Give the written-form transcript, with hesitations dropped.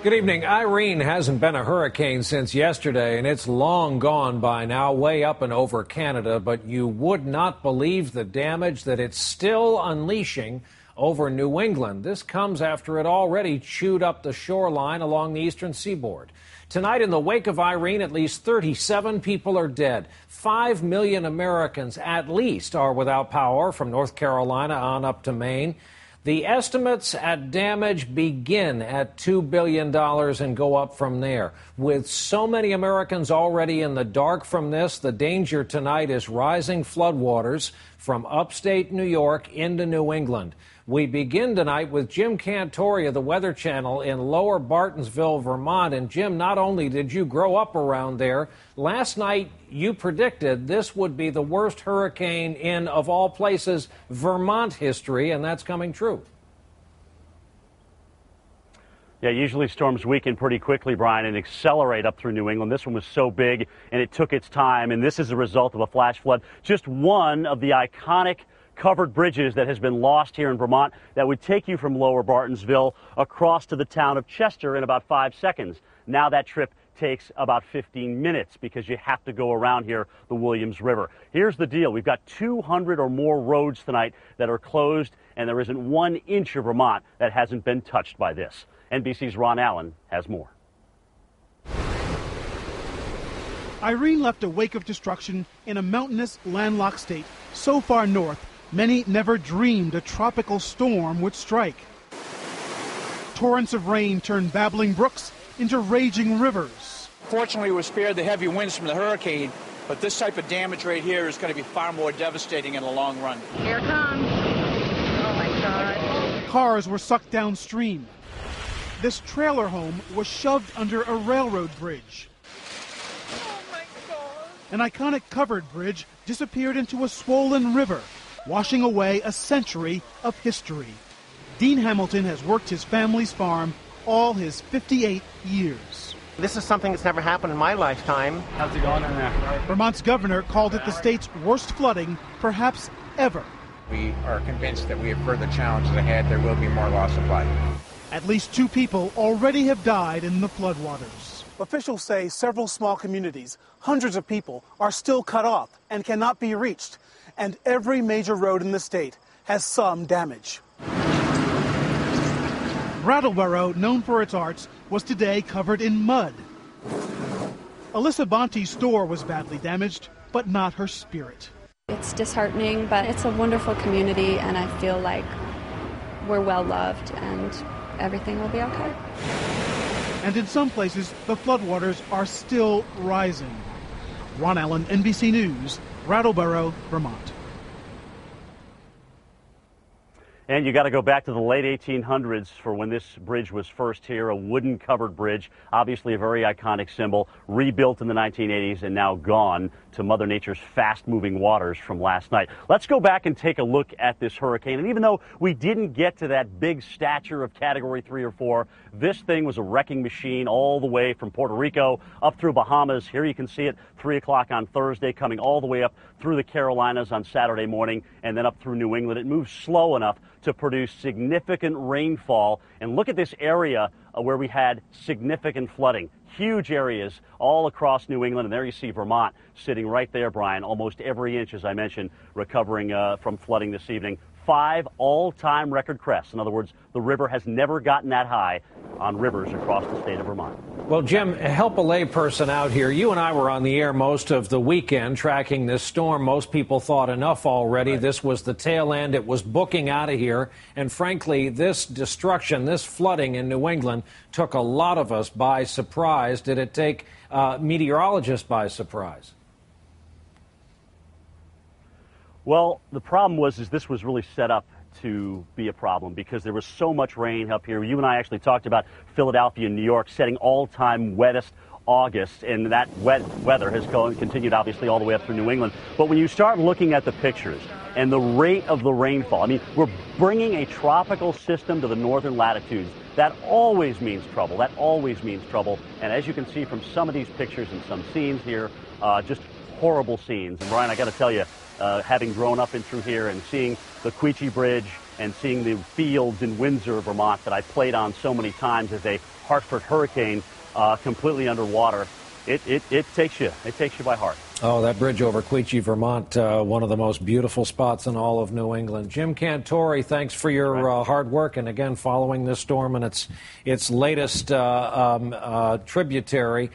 Good evening. Irene hasn't been a hurricane since yesterday, and it's long gone by now, way up and over Canada. But you would not believe the damage that it's still unleashing over New England. This comes after it already chewed up the shoreline along the eastern seaboard. Tonight, in the wake of Irene, at least 37 people are dead. 5 million Americans, at least, are without power from North Carolina on up to Maine. The estimates at damage begin at $2 billion and go up from there. With so many Americans already in the dark from this, the danger tonight is rising floodwaters from upstate New York into New England. We begin tonight with Jim Cantori of the Weather Channel in Lower Bartonsville, Vermont. And Jim, not only did you grow up around there, last night you predicted this would be the worst hurricane in, of all places, Vermont history, and that's coming true. Yeah, usually storms weaken pretty quickly, Brian, and accelerate up through New England. This one was so big, and it took its time, and this is a result of a flash flood. Just one of the iconic covered bridges that has been lost here in Vermont that would take you from Lower Bartonsville across to the town of Chester in about 5 seconds. Now that trip takes about 15 minutes because you have to go around here, the Williams River. Here's the deal. We've got 200 or more roads tonight that are closed, and there isn't 1 inch of Vermont that hasn't been touched by this. NBC's Ron Allen has more. Irene left a wake of destruction in a mountainous, landlocked state so far north, many never dreamed a tropical storm would strike. Torrents of rain turned babbling brooks into raging rivers. Fortunately, we were spared the heavy winds from the hurricane, but this type of damage right here is going to be far more devastating in the long run. Here it comes. Oh, my God. Cars were sucked downstream. This trailer home was shoved under a railroad bridge. Oh, my God. An iconic covered bridge disappeared into a swollen river, washing away a century of history. Dean Hamilton has worked his family's farm all his 58 years. This is something that's never happened in my lifetime. How's it going in there? Vermont's governor called it the state's worst flooding, perhaps ever. We are convinced that we have further challenges ahead. There will be more loss of life. At least 2 people already have died in the floodwaters. Officials say several small communities, hundreds of people, are still cut off and cannot be reached. And every major road in the state has some damage. Brattleboro, known for its arts, was today covered in mud. Alyssa Bonte's store was badly damaged, but not her spirit. It's disheartening, but it's a wonderful community, and I feel like we're well loved and everything will be okay. And in some places, the floodwaters are still rising. Ron Allen, NBC News, Brattleboro, Vermont. And you got to go back to the late 1800s for when this bridge was first here, a wooden covered bridge, obviously a very iconic symbol, rebuilt in the 1980s and now gone to Mother Nature's fast-moving waters from last night. Let's go back and take a look at this hurricane. And even though we didn't get to that big stature of Category 3 or 4, this thing was a wrecking machine all the way from Puerto Rico up through Bahamas. Here you can see it 3 o'clock on Thursday, coming all the way up through the Carolinas on Saturday morning and then up through New England. It moves slow enough to produce significant rainfall. And look at this area where we had significant flooding. Huge areas all across New England. And there you see Vermont sitting right there, Brian. Almost every inch, as I mentioned, recovering from flooding this evening. 5 all-time record crests. In other words, the river has never gotten that high on rivers across the state of Vermont. Well, Jim, help a layperson out here. You and I were on the air most of the weekend tracking this storm. Most people thought enough already. Right. This was the tail end. It was booking out of here. And frankly, this destruction, this flooding in New England took a lot of us by surprise. Did it take meteorologists by surprise? Well, the problem was this was really set up to be a problem because there was so much rain up here. You and I actually talked about Philadelphia and New York setting all-time wettest August, and that wet weather has continued obviously all the way up through New England. But when you start looking at the pictures and the rate of the rainfall, I mean, we're bringing a tropical system to the northern latitudes. That always means trouble. That always means trouble. And as you can see from some of these pictures and some scenes here, just horrible scenes. And Brian, I got to tell you, having grown up in through here and seeing the Quechee Bridge and seeing the fields in Windsor, Vermont that I played on so many times as a Hartford hurricane completely underwater. It takes you by heart. Oh, that bridge over Quechee, Vermont, one of the most beautiful spots in all of New England. Jim Cantore, thanks for your hard work, and again, following this storm and its latest tributary.